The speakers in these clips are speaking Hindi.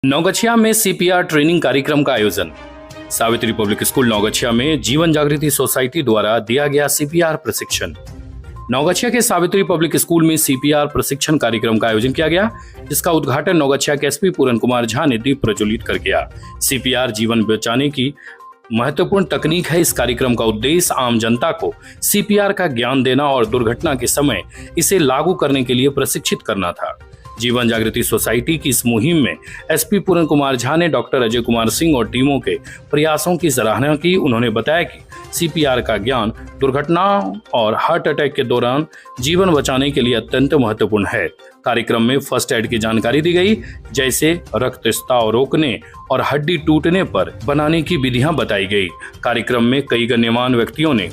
नौगछिया में सीपीआर ट्रेनिंग कार्यक्रम का आयोजन। सावित्री पब्लिक स्कूल नौगछिया में जीवन जागृति सोसाइटी द्वारा दिया गया सीपीआर प्रशिक्षण। नौगछिया के सावित्री पब्लिक स्कूल में सीपीआर प्रशिक्षण कार्यक्रम का आयोजन किया गया, जिसका उद्घाटन नौगछिया के एसपी पूरन कुमार झा ने दीप प्रज्वलित कर किया। सीपीआर जीवन बचाने की महत्वपूर्ण तकनीक है। इस कार्यक्रम का उद्देश्य आम जनता को सीपीआर का ज्ञान देना और दुर्घटना के समय इसे लागू करने के लिए प्रशिक्षित करना था। जीवन जागृति सोसाइटी की इस मुहिम में एसपी पूरन कुमार झा ने डॉक्टर अजय कुमार सिंह और टीमों के प्रयासों की सराहना की। उन्होंने बताया कि सीपीआर का ज्ञान दुर्घटनाओं और हार्ट अटैक के दौरान जीवन बचाने के लिए अत्यंत महत्वपूर्ण है। कार्यक्रम में फर्स्ट एड की जानकारी दी गई, जैसे रक्तस्राव रोकने और हड्डी टूटने पर बनाने की विधियां बताई गई। कार्यक्रम में कई गण्यमान्य व्यक्तियों ने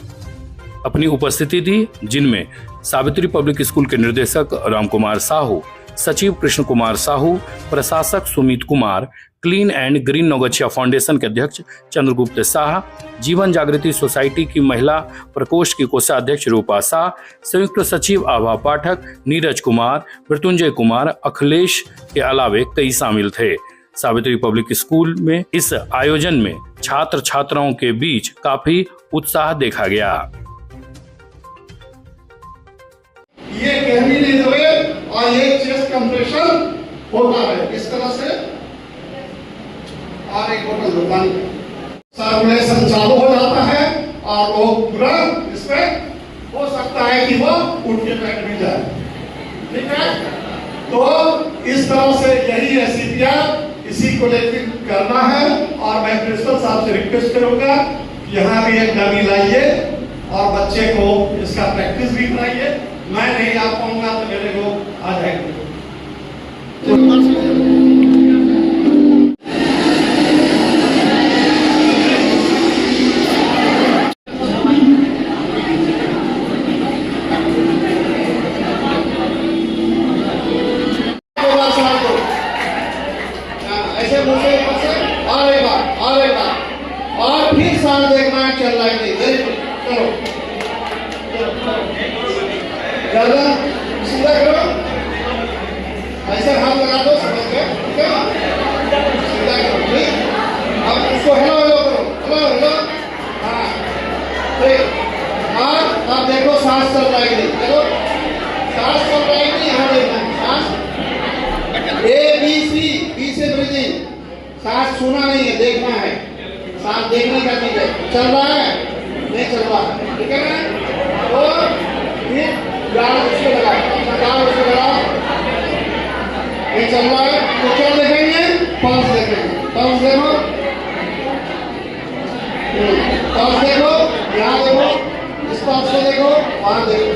अपनी उपस्थिति दी, जिनमें सावित्री पब्लिक स्कूल के निदेशक राम कुमार साहू, सचिव कृष्ण कुमार साहू, प्रशासक Sumit Kumar, clean and green Naugachhia foundation के अध्यक्ष चंद्रगुप्त शाह, जीवन जागृति सोसाइटी की महिला प्रकोष्ठ की कोषाध्यक्ष रूपा शाह, संयुक्त सचिव आभा पाठक, नीरज कुमार, मृत्युंजय कुमार, अखिलेश के अलावे कई शामिल थे। सावित्री पब्लिक स्कूल में इस आयोजन में छात्र छात्राओं के बीच काफी उत्साह देखा गया। ये गहरी नींद हुए और ये चेस्ट कंप्रेशन होता है इस तरह से, और एक बोतल दो पानी, सर्कुलेशन चालू हो जाता है और वो पूरा इसमें हो सकता है कि वो उठ के बैठ भी जाए। ठीक है, तो इस तरह से यही है सीपीआर, इसी को लेकर करना है। और मैं प्रिंसिपल साहब से रिक्वेस्ट करूंगा, यहाँ भी एक डमी लाइए और बच्चे को इसका प्रैक्टिस भी कराइए। मैं नहीं आ पाऊंगा तो मेरे लोग आ जाएंगे। ऐसे मुझे और फिर साल देखना है, चल रहा है नहीं। वेरी गुड, चलो ज्यादा सीधा करो, ऐसे हाथ लगा दो, समझ गए? ठीक है, सीधा करो। ठीक, अब इसको हेलो हेलो करो, हेलो हेलो। हाँ ठीक, और अब देखो सांस चल रहा है कि नहीं। देखो सांस चल रहा है कि नहीं, यहाँ देखना सांस। ए बी सी, बी से ब्रीदिंग, सांस छूना नहीं है, देखना है। सांस देखने का चीज है, चल रहा है नहीं चल रहा है, ठीक है ना। और फिर उसको लगाओ, उसको लगाओ, ये चल रहा है तो क्या देखेंगे? पल्स देखेंगे। पल्स देखो, पल्स देखो, यहाँ देखो, इस पल्स को देखो, वहाँ देखो।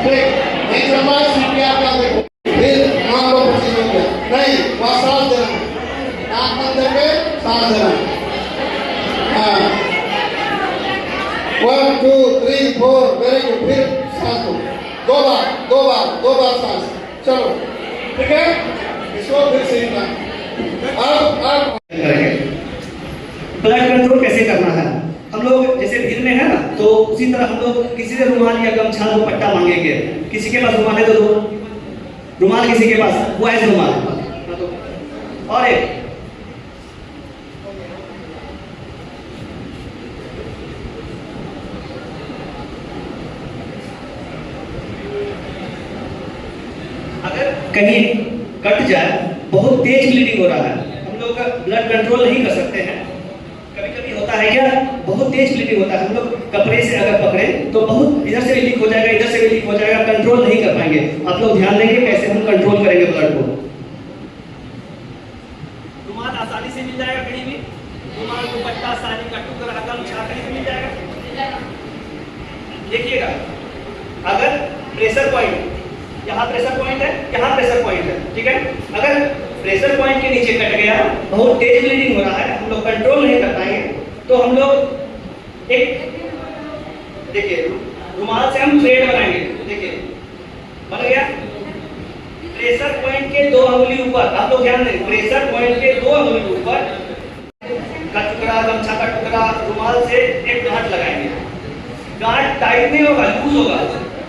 ठीक, नहीं चल रहा है, सीपीआर का देखो। फिर मान लो चीज हो गया, नहीं वहाँ सांस देना है, नाक बंद करके सांस देना है। हाँ 1 2 3 4, वेरी गुड। फिर सांस लो, दो बार सांस। चलो ठीक है, इसको फिर से अब ब्लड कंट्रोल कैसे करना है। हम लोग जैसे भीड़ में है ना, तो उसी तरह हम लोग किसी से रुमाल या गमछा दुपट्टा मांगेंगे। किसी के पास रुमाल है तो दो, रुमाल किसी के पास, वो ऐसे रुमाल। और एक अगर कहीं कट जाए, बहुत तेज ब्लीडिंग हो रहा है, हम लोग ब्लड कंट्रोल नहीं कर सकते हैं। कभी कभी होता है क्या, बहुत तेज ब्लीडिंग होता है, हम लोग कपड़े से अगर पकड़े तो बहुत इधर से भी लीक हो जाएगा, इधर से भी लीक हो जाएगा, कंट्रोल नहीं कर पाएंगे। आप लोग ध्यान देंगे कैसे हम कंट्रोल करेंगे ब्लड को। रुमाल आसानी से मिल जाएगा, कहीं भी रुमाल, दुपट्टा, साड़ी का टुकड़ा, गमछा कहीं मिल जाएगा। देखिएगा, अगर प्रेशर पॉइंट, यहाँ प्रेशर पॉइंट है, यहाँ प्रेशर पॉइंट है, ठीक है। अगर प्रेशर पॉइंट के नीचे कट गया, बहुत तेज ब्लीडिंग हो रहा है, हम लोग कंट्रोल नहीं कर पाएंगे, तो हम लोग एक देखिए रुमाल से हम थ्रेड बनाएंगे। देखिए बन गया, प्रेशर पॉइंट के 2 अंगुली ऊपर, आप लोग ध्यान दें, प्रेशर पॉइंट के 2 अंगुली ऊपर का टुकड़ा, गमछा का टुकड़ा, रुमाल से एक गांठ लगाएंगे। गांठ टाइट नहीं होगा, लूज होगा,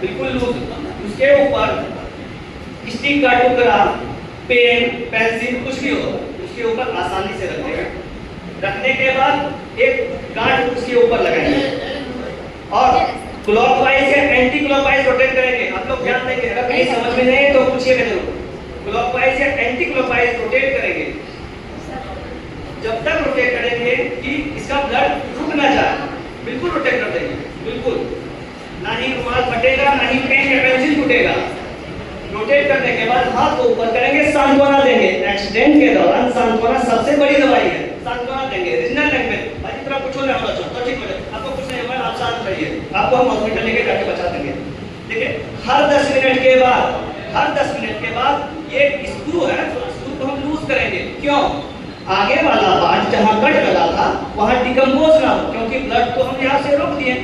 बिल्कुल लूज। उसके ऊपर स्टिक का टुकड़ा, पेन, पेंसिल, कुछ भी हो उसके ऊपर आसानी से रख देंगे। रखने के बाद एक गांठ उसके ऊपर लगाएंगे और क्लॉकवाइज या एंटी क्लॉकवाइज रोटेट करेंगे। आप लोग ध्यान देंगे, अगर कहीं समझ में नहीं है तो पूछिएगा जरूर। क्लॉकवाइज या एंटी क्लॉकवाइज रोटेट करेंगे, जब तक रोटेट करेंगे कि इसका ब्लड रुक ना जाए, बिल्कुल रोटेट कर देंगे, बिल्कुल। ना ही रुमाल फटेगा, ना ही पेन या पेंसिल टूटेगा। रोटेट करने के बाद हाथ को ऊपर करेंगे, सांत्वना देंगे। एक्सीडेंट के दौरान सांत्वना सबसे बड़ी दवाई है, सांत्वना देंगे। रीजनल लैंग्वेज भाई तरह कुछ होने वाला तो ठीक हो जाए, आपको कुछ नहीं होगा, आप शांत रहिए, आपको हम हॉस्पिटल लेके जाके बचा देंगे। देखिए हर 10 मिनट के बाद ये स्क्रू है, तो स्क्रू को हम लूज करेंगे। क्यों? आगे वाला पार्ट जहां कट लगा था वहां डिकम्पोज ना हो, क्योंकि ब्लड को हम यहां से रोक दिए,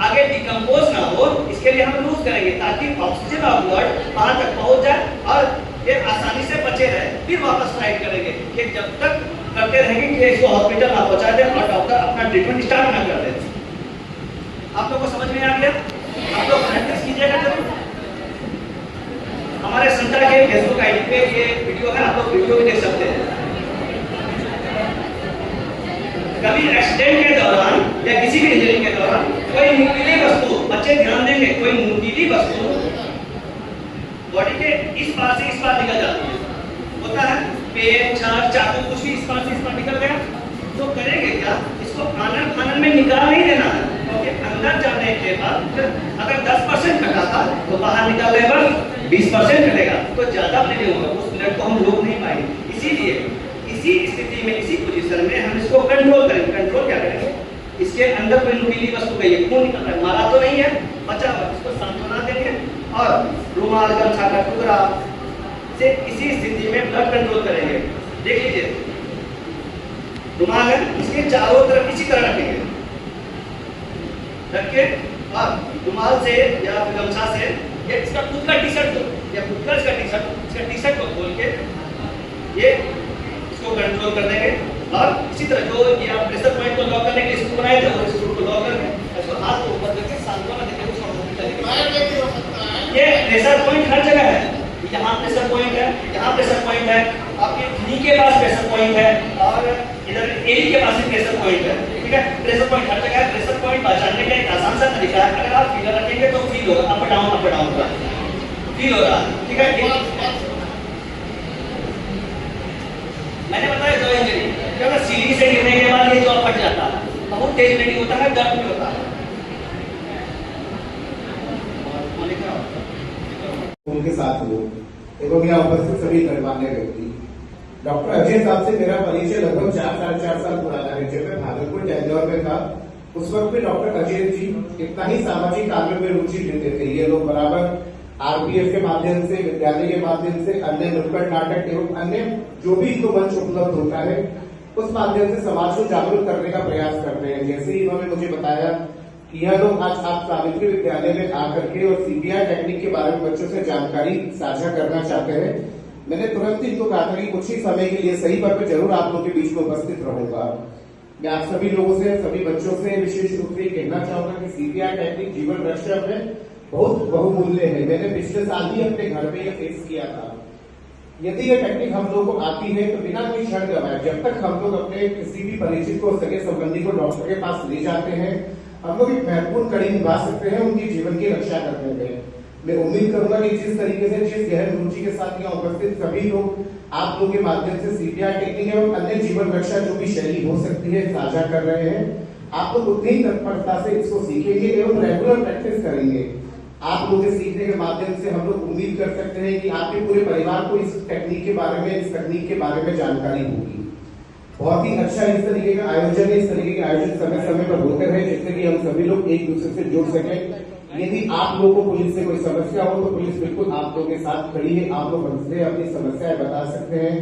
आगे डिकम्पोज ना हो, इसके लिए हम लूज करेंगे ताकि ऑक्सीजन और ब्लड वहां तक पहुंच जाए और ये आसानी से बचे रहे। फिर वापस टाइट करेंगे कि जब तक करते रहेंगे कि इसको हॉस्पिटल ना पहुंचा दे और डॉक्टर अपना ट्रीटमेंट स्टार्ट ना कर दे। आप लोगों को समझ में आ गया? आप लोग प्रैक्टिस कीजिएगा जरूर। हमारे संस्था के फेसबुक आईडी पे ये वीडियो है, आप लोग वीडियो भी देख सकते हैं। कभी एक्सीडेंट के दौरान या किसी भी इंजरी के दौरान कोई नुकीली वस्तु, बच्चे ध्यान देंगे, कोई नुकीली वस्तु बॉडी के इस पार से इस पार निकल जाती है, होता है पेन, छार, चाकू, कुछ भी इस पार से इस पार निकल गया, तो करेंगे क्या? इसको आनन में निकाल नहीं देना है, क्योंकि अंदर जाने के बाद अगर 10% कटा था तो बाहर निकालने पर 20% कटेगा, तो ज्यादा ब्लीडिंग होगा, उस ब्लड को हम रोक नहीं पाएंगे। इसीलिए इसी स्थिति में, इसी पोजीशन में हम इसको कंट्रोल करेंगे। कंट्रोल क्या करेंगे? इसके अंदर कोई नुकीली वस्तु गई है, खून निकल रहा है, मारा तो नहीं है, बचा हुआ, इसको सांत्वना देंगे और रुमाल, गमछा का टुकड़ा से इसी स्थिति में ब्लड कंट्रोल करेंगे। देख लीजिए रुमाल है, इसके चारों तरफ इसी तरह रखेंगे, रख के और रुमाल से या गमछा से या इसका खुद का टी शर्ट या खुद का इसका टी शर्ट को खोल के ये इसको कंट्रोल कर देंगे। और इसी तरह जो ये आप प्रेशर पॉइंट को लॉक करने के लिए स्क्रू बनाए थे, वो स्क्रू को लॉक करके इसको हाथ को ऊपर करके सांत्वना देके उसको हॉस्पिटल। ये प्रेशर पॉइंट हर जगह है, यहाँ प्रेशर पॉइंट है, यहाँ प्रेशर पॉइंट है, आपके नी के पास प्रेशर पॉइंट है और इधर एड़ी के पास भी प्रेशर पॉइंट है। ठीक है, प्रेशर पॉइंट हर जगह है। प्रेशर पॉइंट पहचानने का एक आसान सा तरीका है, अगर आप फिंगर रखेंगे तो फील होगा, अप डाउन का फील हो रहा है। ठीक है, मैंने बताया जो इंजरी अगर सीढ़ी से गिरने के बाद ये जॉ फट जाता है, बहुत तेज ब्लीडिंग होता है, दर्द भी होता है। उनके साथ लोग एवं यहाँ उपस्थित सभी गणमान्य व्यक्ति, डॉक्टर अजय साहब से मेरा परिचय लगभग 4-4.5 साल पुराना है। जब मैं भागलपुर जैंदौर में था उस वक्त में डॉक्टर अजय जी इतना ही सामाजिक कार्यों में रुचि लेते थे। ये लोग बराबर आरपीएफ के माध्यम से, विद्यालय के माध्यम से, अन्य नुक्कड़ नाटक एवं अन्य जो भी इनको मंच उपलब्ध होता है उस माध्यम से समाज को जागरूक करने का प्रयास करते हैं। जैसे ही इन्होंने मुझे बताया कि यह लोग आज आप सावित्री विद्यालय में आकर के और सीपीआर टेक्निक के बारे में बच्चों से जानकारी साझा करना चाहते हैं, मैंने तुरंत इनको कहा था कि कुछ ही समय के लिए सही पर जरूर आप लोगों के बीच में उपस्थित रहूंगा। मैं आप सभी लोगों से, सभी बच्चों से विशेष रूप से कहना चाहूंगा कि सीपीआर टेक्निक जीवन रक्षा में बहुत बहुमूल्य है। मैंने पिछले साल ही अपने घर में यह फेस किया था। यदि यह टेक्निक हम लोग को आती है तो बिना कोई क्षण गवाए, जब तक हम लोग अपने किसी भी परिचित को, सगे संबंधी को डॉक्टर के पास ले जाते हैं, हम लोग एक महत्वपूर्ण कड़ी निभा सकते हैं उनके जीवन की रक्षा करने में। मैं उम्मीद करूंगा कि जिस तरीके से, जिस गहन रुचि के साथ यहाँ उपस्थित सभी लोग आप लोग के माध्यम से सीपीआर टेक्निक एवं अन्य जीवन रक्षा जो भी शैली हो सकती है साझा कर रहे हैं, आप लोग उतनी ही तत्परता से इसको सीखेंगे एवं रेगुलर प्रैक्टिस करेंगे। आप लोग के सीखने के माध्यम से हम लोग उम्मीद कर सकते हैं कि आपके पूरे परिवार को इस टेक्निक के बारे में, इस तकनीक के बारे में जानकारी होगी। बहुत ही अच्छा इस तरीके का आयोजन है। इस तरीके के आयोजन समय समय पर होते रहे जिससे कि हम सभी लोग एक दूसरे से जुड़ सके। यदि आप लोगों को पुलिस से कोई समस्या हो तो पुलिस बिल्कुल आप लोगों के साथ खड़ी है। आप लोग हमसे अपनी समस्याएं बता सकते हैं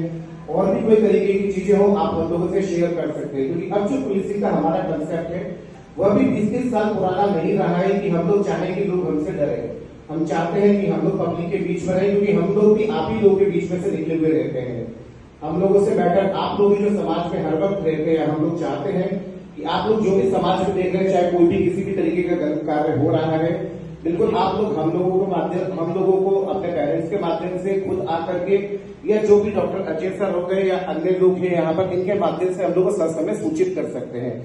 और भी कोई तरीके की चीजें हो आप हम लोगों से शेयर कर सकते हैं, क्योंकि अब जो पुलिसिंग का हमारा कंसेप्ट है वह भी 20-30 साल पुराना नहीं रहा है कि हम लोग चाहें कि लोग हमसे डरे। हम चाहते हैं कि हम लोग पब्लिक के बीच में रहें, क्योंकि हम लोग भी आप ही लोगों के बीच में से निकले हुए रहते हैं। हम लोगों से बेटर आप लोग जो समाज में हर वक्त रहते हैं, हम लोग चाहते हैं कि आप लोग जो भी समाज में देख रहे हैं, चाहे कोई भी किसी भी तरीके का गलत कार्य हो रहा है, बिल्कुल आप लोग हम लोगों को अपने पेरेंट्स के माध्यम से खुद आकर के या जो भी डॉक्टर अजय सर हो गए या अन्य लोग हैं यहाँ पर, इनके माध्यम से हम लोग को ससमय सूचित कर सकते हैं।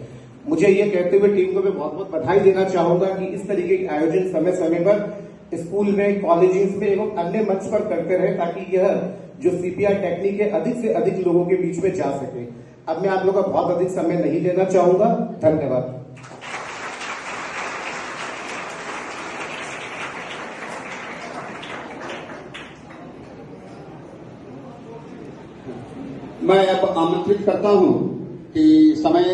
मुझे ये कहते हुए टीम को मैं बहुत बहुत बधाई देना चाहूंगा कि इस तरीके के आयोजन समय समय पर स्कूल में, कॉलेजेस में एवं अन्य मंच पर करते रहे, ताकि यह जो सीपीआर टेक्निक है अधिक से अधिक लोगों के बीच में जा सके। अब मैं आप लोगों का बहुत अधिक समय नहीं लेना चाहूंगा। धन्यवाद। मैं अब आमंत्रित करता हूं कि समय।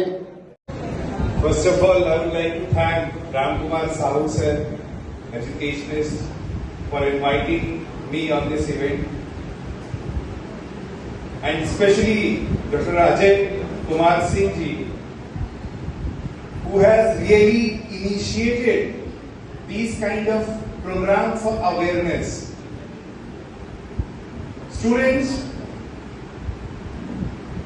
First of all, I would like to thank Ramkumar Sahu sir, educationist, for inviting me on this event, and especially Dr. Ajay Kumar Singh ji, who has really initiated these kind of programs for awareness. Students,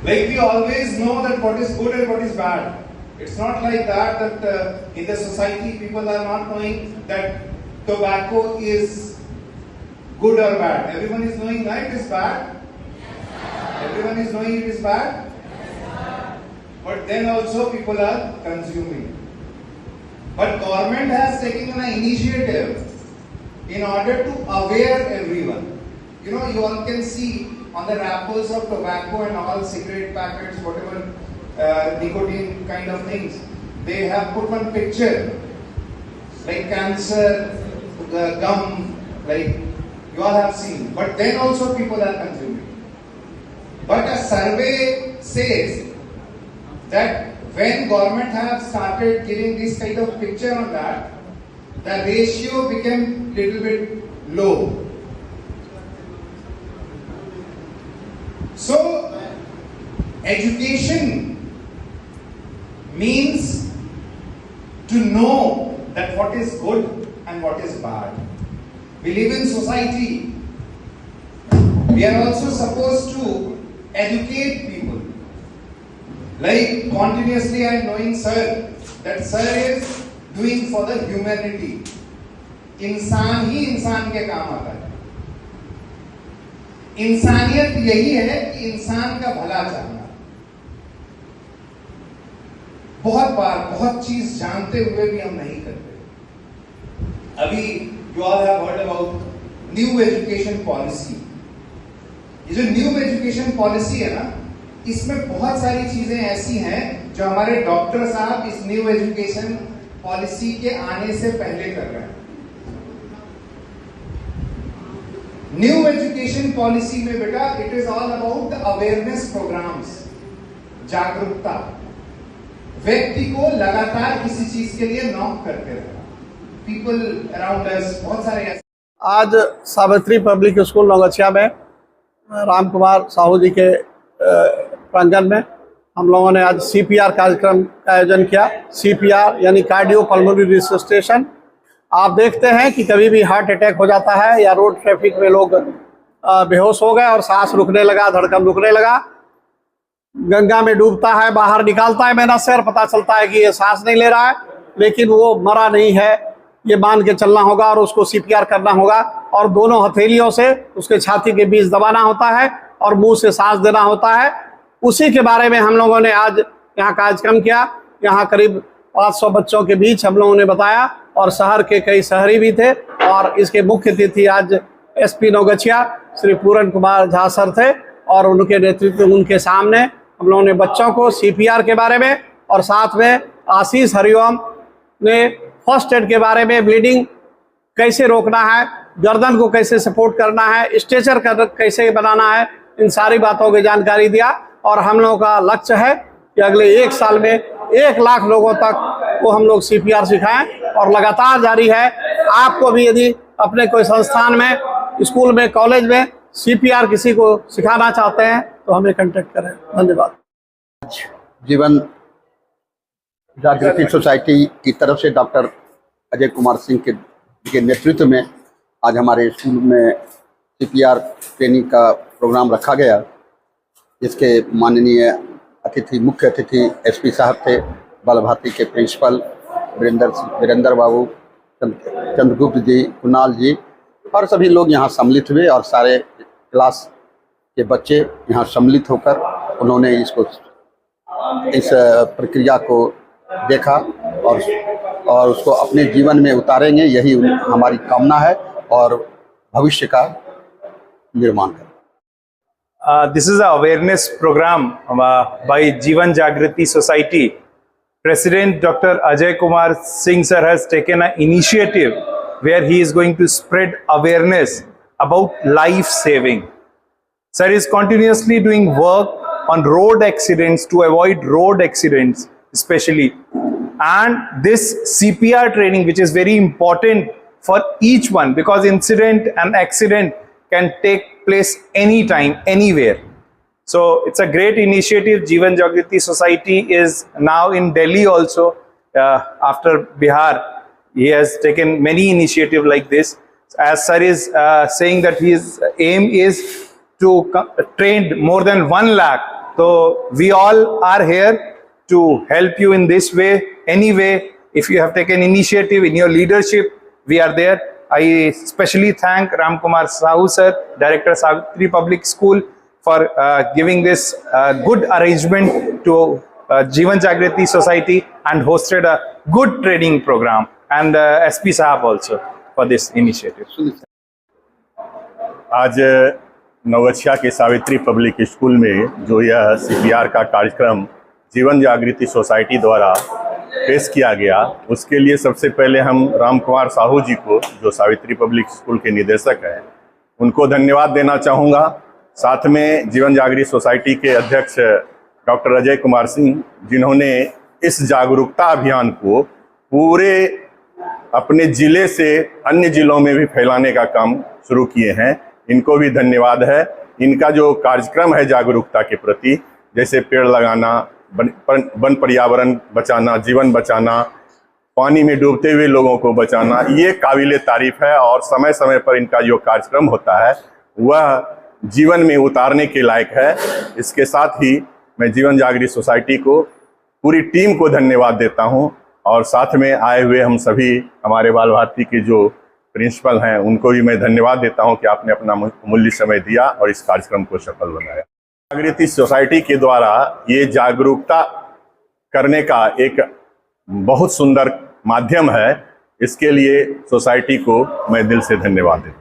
like we always know that what is good and what is bad. It's not like that in the society people are not knowing that tobacco is good or bad. Everyone is knowing that it is bad. Everyone is knowing it is bad. But then also people are consuming. But government has taken an initiative in order to aware everyone. You know, you all can see on the wrappers of tobacco and all cigarette packets, whatever nicotine kind of things, they have put one picture like cancer, gum, like you all have seen. But then also people are consuming. But a survey says that when government have started giving this kind of picture on that, the ratio became little bit low. So, education means to know that what is good and what is bad. We live in society. We are also supposed to educate people. Like continuously I am knowing sir, that sir is doing for the humanity. इंसान ही इंसान के काम आता है। इंसानियत यही है कि इंसान का भला चाहना। बहुत बार बहुत चीज जानते हुए भी हम नहीं करते। अभी you all have heard about new education policy. ये जो न्यू एजुकेशन पॉलिसी है ना, इसमें बहुत सारी चीजें ऐसी हैं जो हमारे डॉक्टर साहब इस न्यू एजुकेशन पॉलिसी के आने से पहले कर रहे हैं। न्यू एजुकेशन पॉलिसी में बेटा it is all about the awareness programmes, जागरूकता, व्यक्ति को लगातार किसी चीज के लिए नॉक करते रहना। पीपल अराउंड अस, बहुत सारे ऐसे। आज सावित्री पब्लिक स्कूल नौगछिया में रामकुमार साहू जी के प्रांगण में हम लोगों ने आज सीपीआर कार्यक्रम का आयोजन किया। सीपीआर यानी कार्डियो पल्मोनरी रिससिटेशन। आप देखते हैं कि कभी भी हार्ट अटैक हो जाता है या रोड ट्रैफिक में लोग बेहोश हो गए और सांस रुकने लगा, धड़कन रुकने लगा, गंगा में डूबता है, बाहर निकालता है मेहनत से और पता चलता है कि ये सांस नहीं ले रहा है, लेकिन वो मरा नहीं है, ये मान के चलना होगा और उसको सीपीआर करना होगा और दोनों हथेलियों से उसके छाती के बीच दबाना होता है और मुंह से सांस देना होता है। उसी के बारे में हम लोगों ने आज यहाँ कार्यक्रम किया। यहाँ करीब 500 बच्चों के बीच हम लोगों ने बताया और शहर के कई शहरी भी थे और इसके मुख्य अतिथि आज एसपी नौगछिया श्री पूरन कुमार झा सर थे और उनके नेतृत्व में उनके सामने हम लोगों ने बच्चों को सीपीआर के बारे में और साथ में आशीष हरिओम ने फर्स्ट एड के बारे में, ब्लीडिंग कैसे रोकना है, गर्दन को कैसे सपोर्ट करना है, स्ट्रेचर कैसे बनाना है, इन सारी बातों की जानकारी दिया। और हम लोगों का लक्ष्य है कि अगले 1 साल में 1 लाख लोगों तक वो हम लोग सीपीआर सिखाएं और लगातार जारी है। आपको भी यदि अपने कोई संस्थान में, स्कूल में, कॉलेज में सीपीआर किसी को सिखाना चाहते हैं तो हमें कांटेक्ट करें। धन्यवाद। जीवन जागृति सोसाइटी की तरफ से डॉक्टर अजय कुमार सिंह के नेतृत्व में आज हमारे स्कूल में सीपीआर ट्रेनिंग का प्रोग्राम रखा गया, जिसके माननीय अतिथि, मुख्य अतिथि एसपी साहब थे, बाल भारती के प्रिंसिपल वीरेंद्र बाबू, चंद्रगुप्त जी, कुणाल जी और सभी लोग यहाँ सम्मिलित हुए और सारे क्लास के बच्चे यहाँ सम्मिलित होकर उन्होंने इस प्रक्रिया को देखा और उसको अपने जीवन में उतारेंगे, यही हमारी कामना है और भविष्य का निर्माण करें। This is an awareness program by Jeevan Jagriti Society. President Dr. Ajay Kumar Singh sir has taken an initiative where he is going to spread awareness about life saving. Sir is continuously doing work on road accidents to avoid road accidents especially. And this CPR training, which is very important for each one, because incident and accident can take place anytime, anywhere. So it's a great initiative. Jeevan Jagriti Society is now in Delhi also. After Bihar, he has taken many initiatives like this. As sir is saying that his aim is to train more than 1 lakh. So we all are here to help you in this way, any way. If you have taken initiative in your leadership, we are there. I especially thank Ram Kumar Sahu sir, Director Savitri Public School, for giving this good arrangement to Jeevan Jagriti Society and hosted a good training program, and SP Sahab also for this initiative. आज नवगछिया के सावित्री पब्लिक स्कूल में जो यह CPR का कार्यक्रम जीवन जागृति सोसाइटी द्वारा पेश किया गया, उसके लिए सबसे पहले हम राम कुमार साहू जी को, जो सावित्री पब्लिक स्कूल के निदेशक हैं, उनको धन्यवाद देना चाहूँगा। साथ में जीवन जागृति सोसाइटी के अध्यक्ष डॉक्टर अजय कुमार सिंह, जिन्होंने इस जागरूकता अभियान को पूरे अपने ज़िले से अन्य ज़िलों में भी फैलाने का काम शुरू किए हैं, इनको भी धन्यवाद है। इनका जो कार्यक्रम है जागरूकता के प्रति, जैसे पेड़ लगाना, वन पर्यावरण बचाना, जीवन बचाना, पानी में डूबते हुए लोगों को बचाना, ये काबिले तारीफ है। और समय समय पर इनका जो कार्यक्रम होता है वह जीवन में उतारने के लायक है। इसके साथ ही मैं जीवन जागृति सोसाइटी को, पूरी टीम को धन्यवाद देता हूं, और साथ में आए हुए हम सभी हमारे बाल भारती के जो प्रिंसिपल हैं उनको भी मैं धन्यवाद देता हूं कि आपने अपना मूल्य समय दिया और इस कार्यक्रम को सफल बनाया। जागृति सोसाइटी के द्वारा ये जागरूकता करने का एक बहुत सुंदर माध्यम है, इसके लिए सोसाइटी को मैं दिल से धन्यवाद देता हूँ।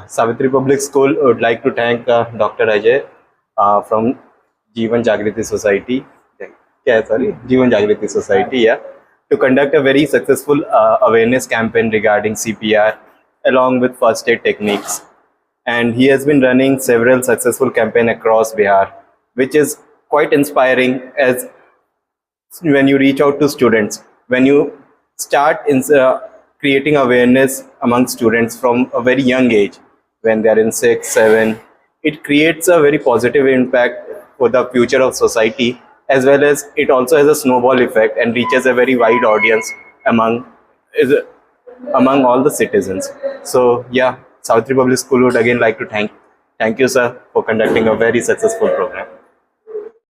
Savitri Public School would like to thank Dr. Ajay from Jeevan Jagriti Society. Jeevan Jagriti Society, yeah, to conduct a very successful awareness campaign regarding CPR along with first aid techniques. And he has been running several successful campaigns across Bihar, which is quite inspiring, as when you reach out to students, when you start creating awareness among students from a very young age, when they are in 6, 7, it creates a very positive impact for the future of society, as well as it also has a snowball effect and reaches a very wide audience among all the citizens. So yeah, Savitri Public School would again like to thank you, sir, for conducting a very successful program.